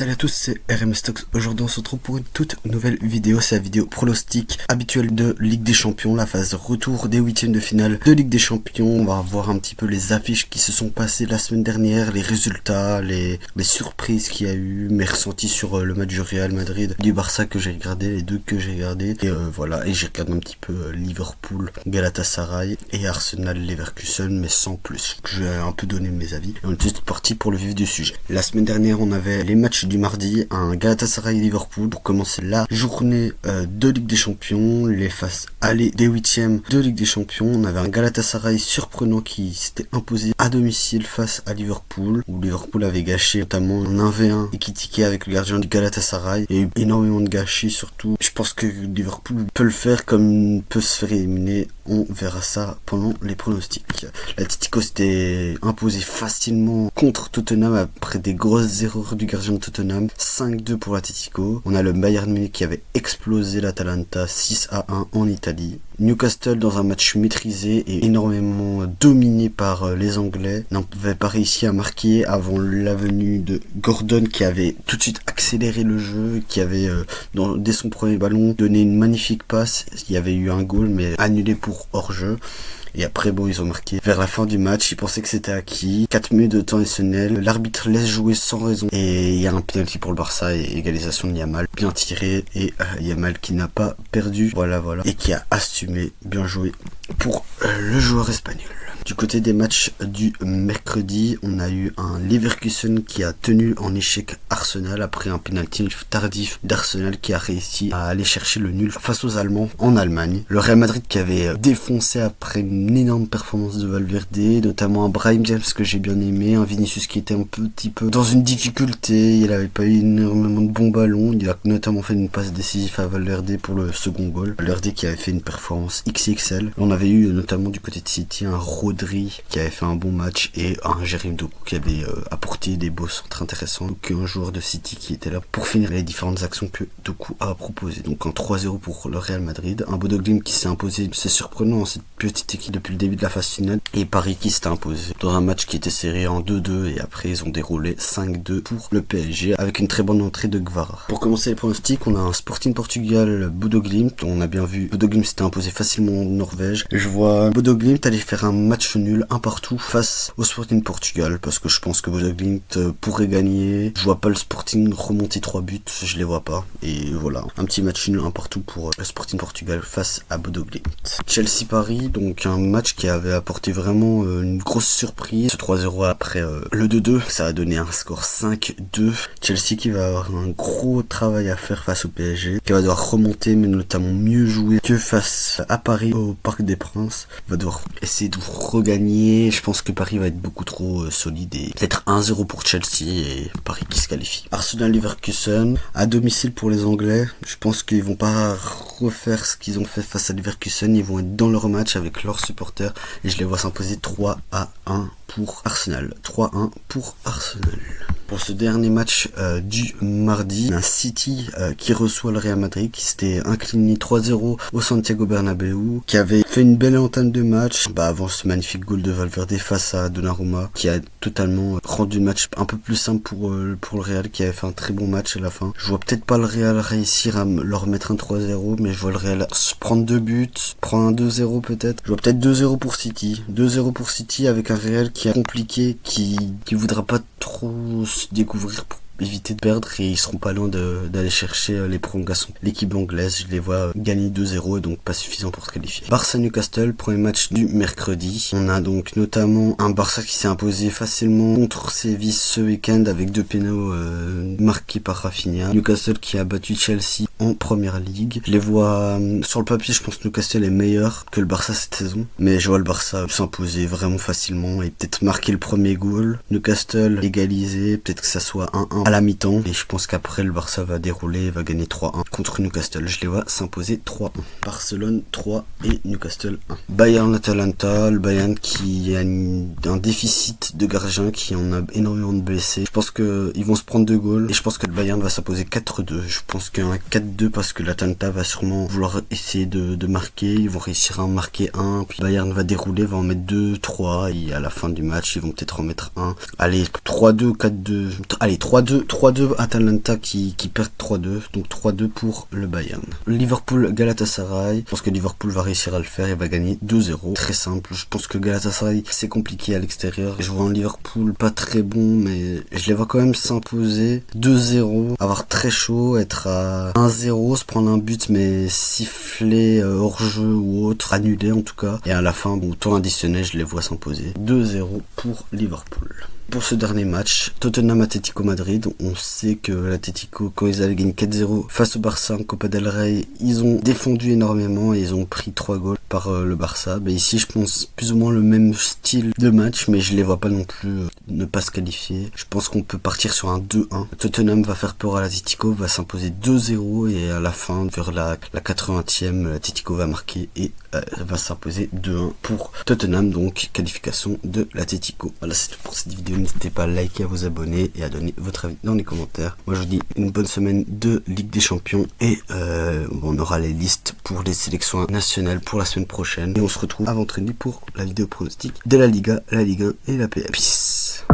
Salut à tous, c'est RM Stocks. Aujourd'hui on se retrouve pour une toute nouvelle vidéo. C'est la vidéo pronostic habituelle de Ligue des Champions, la phase retour des huitièmes de finale de Ligue des Champions. On va voir un petit peu les affiches qui se sont passées la semaine dernière, les résultats, les surprises qu'il y a eu, mes ressentis sur le match du Real Madrid, du Barça que j'ai regardé, les deux que j'ai regardé. Et voilà, et j'ai regardé un petit peu Liverpool, Galatasaray et Arsenal Leverkusen, mais sans plus. Je vais un peu donner mes avis. Et on est tout parti pour le vif du sujet. La semaine dernière on avait les matchs du mardi, un Galatasaray-Liverpool pour commencer la journée de Ligue des Champions, les phases aller des huitièmes de Ligue des Champions. On avait un Galatasaray surprenant qui s'était imposé à domicile face à Liverpool, où Liverpool avait gâché notamment un 1v1 et qui tiquait avec le gardien du Galatasaray. Il y a eu énormément de gâchis, surtout. Je pense que Liverpool peut le faire comme peut se faire éliminer. On verra ça pendant les pronostics. L'Atlético s'était imposé facilement contre Tottenham après des grosses erreurs du gardien de Tottenham. 5-2 pour l'Atlético. On a le Bayern Munich qui avait explosé l'Atalanta 6-1 en Italie. Newcastle dans un match maîtrisé et énormément dominé par les Anglais n'avait pas réussi à marquer avant la venue de Gordon qui avait tout de suite accéléré le jeu, qui avait dès son premier ballon donné une magnifique passe. Il y avait eu un goal mais annulé pour hors-jeu. Et après, bon, ils ont marqué vers la fin du match. Ils pensaient que c'était acquis. 4 minutes de temps additionnel. L'arbitre laisse jouer sans raison. Et il y a un penalty pour le Barça et égalisation de Yamal. Bien tiré. Et Yamal qui n'a pas perdu. Voilà. Et qui a assumé. Bien joué pour le joueur espagnol. Du côté des matchs du mercredi, on a eu un Leverkusen qui a tenu en échec Arsenal après un penalty tardif d'Arsenal qui a réussi à aller chercher le nul face aux Allemands en Allemagne. Le Real Madrid qui avait défoncé après une énorme performance de Valverde, notamment un Brahim James que j'ai bien aimé, un Vinicius qui était un petit peu dans une difficulté, il n'avait pas eu énormément de bons ballons, il a notamment fait une passe décisive à Valverde pour le second goal. Valverde qui avait fait une performance XXL. On avait eu notamment du côté de City un Rodri qui avait fait un bon match et un Jérémy Doku qui avait apporté des beaux centres intéressants. Donc un joueur de City qui était là pour finir les différentes actions que Doku a proposées. Donc un 3-0 pour le Real Madrid. Un Bodo Glimt qui s'est imposé, c'est surprenant, cette petite équipe depuis le début de la phase finale. Et Paris qui s'est imposé dans un match qui était serré en 2-2 et après ils ont déroulé 5-2 pour le PSG avec une très bonne entrée de Guevara. Pour commencer les pronostics, on a un Sporting Portugal Bodo Glimt. On a bien vu Bodo Glimt s'était imposé facilement en Norvège. Je vois Bodo Glimt aller faire un match nul, un partout face au Sporting Portugal parce que je pense que Bodo Glimt pourrait gagner. Je vois pas le Sporting remonter 3 buts, je les vois pas. Et voilà, un petit match nul, un partout pour le Sporting Portugal face à Bodo Glimt. Chelsea-Paris, donc un match qui avait apporté vraiment une grosse surprise. Ce 3-0 après le 2-2, ça a donné un score 5-2. Chelsea qui va avoir un gros travail à faire face au PSG, qui va devoir remonter mais notamment mieux jouer que face à Paris au Parc des Princes. Il va devoir essayer de regagner. Je pense que Paris va être beaucoup trop solide et peut-être 1-0 pour Chelsea et Paris qui se qualifie. Arsenal Leverkusen à domicile pour les Anglais. Je pense qu'ils vont pas refaire ce qu'ils ont fait face à Leverkusen. Ils vont être dans leur match avec leurs supporters et je les vois s'imposer 3-1 pour Arsenal. 3-1 pour Arsenal. Pour ce dernier match du mardi, un City qui reçoit le Real Madrid qui s'était incliné 3-0 au Santiago Bernabéu, qui avait fait une belle entame de match avant ce magnifique goal de Valverde face à Donnarumma, qui a totalement rendu le match un peu plus simple pour le Real, qui avait fait un très bon match à la fin. Je vois peut-être pas le Real réussir à leur mettre un 3-0, mais je vois le Real se prendre 2 buts, prendre un 2-0 peut-être. Je vois peut-être 2-0 pour City. 2-0 pour City avec un Real qui est compliqué, qui voudra pas trop se découvrir pour éviter de perdre et ils seront pas loin d'aller chercher les prolongations. L'équipe anglaise, je les vois gagner 2-0 et donc pas suffisant pour se qualifier. Barça-Newcastle, premier match du mercredi. On a donc notamment un Barça qui s'est imposé facilement contre Séville ce week-end avec 2 pénaux marqués par Rafinha. Newcastle qui a battu Chelsea en première ligue. Je les vois sur le papier, je pense que Newcastle est meilleur que le Barça cette saison, mais je vois le Barça s'imposer vraiment facilement et peut-être marquer le premier goal. Newcastle égaliser, peut-être que ça soit 1-1 à la mi-temps et je pense qu'après le Barça va dérouler et va gagner 3-1 contre Newcastle. Je les vois s'imposer 3-1. Barcelone 3 et Newcastle 1. Bayern-Atalanta, le Bayern qui a un déficit de gardien, qui en a énormément de blessés. Je pense qu'ils vont se prendre 2 goals et je pense que le Bayern va s'imposer 4-2. Je pense qu'un 4-2 parce que l'Atalanta va sûrement vouloir essayer de marquer. Ils vont réussir à en marquer un, puis Bayern va dérouler, va en mettre 2, 3 et à la fin du match ils vont peut-être en mettre un. Allez, 3-2, 4-2. Allez, 3-2 3-2, 3-2 Atalanta qui perd 3-2, donc 3-2 pour le Bayern. Liverpool Galatasaray, je pense que Liverpool va réussir à le faire, il va gagner 2-0, très simple. Je pense que Galatasaray c'est compliqué à l'extérieur, je vois un Liverpool pas très bon, mais je les vois quand même s'imposer 2-0, avoir très chaud, être à 1-0, se prendre un but mais siffler hors jeu ou autre, annulé en tout cas, et à la fin, bon, temps additionnel, je les vois s'imposer 2-0 pour Liverpool. Pour ce dernier match, Tottenham-Atlético Madrid, on sait que l'Atlético, quand ils avaient gagné 4-0 face au Barça en Copa del Rey, ils ont défendu énormément et ils ont pris 3 goals par le Barça. Ben ici, je pense plus ou moins le même style de match, mais je les vois pas non plus ne pas se qualifier. Je pense qu'on peut partir sur un 2-1. Tottenham va faire peur à l'Atlético, va s'imposer 2-0 et à la fin, vers la 80e, l'Atlético va marquer et va s'imposer 2-1 pour Tottenham, donc qualification de l'Atlético. Voilà, c'est tout pour cette vidéo. N'hésitez pas à liker, à vous abonner et à donner votre avis dans les commentaires. Moi je vous dis une bonne semaine de Ligue des Champions et on aura les listes pour les sélections nationales pour la semaine prochaine. Et on se retrouve avant-après pour la vidéo pronostic de la Liga, la Ligue 1 et la PL. Peace.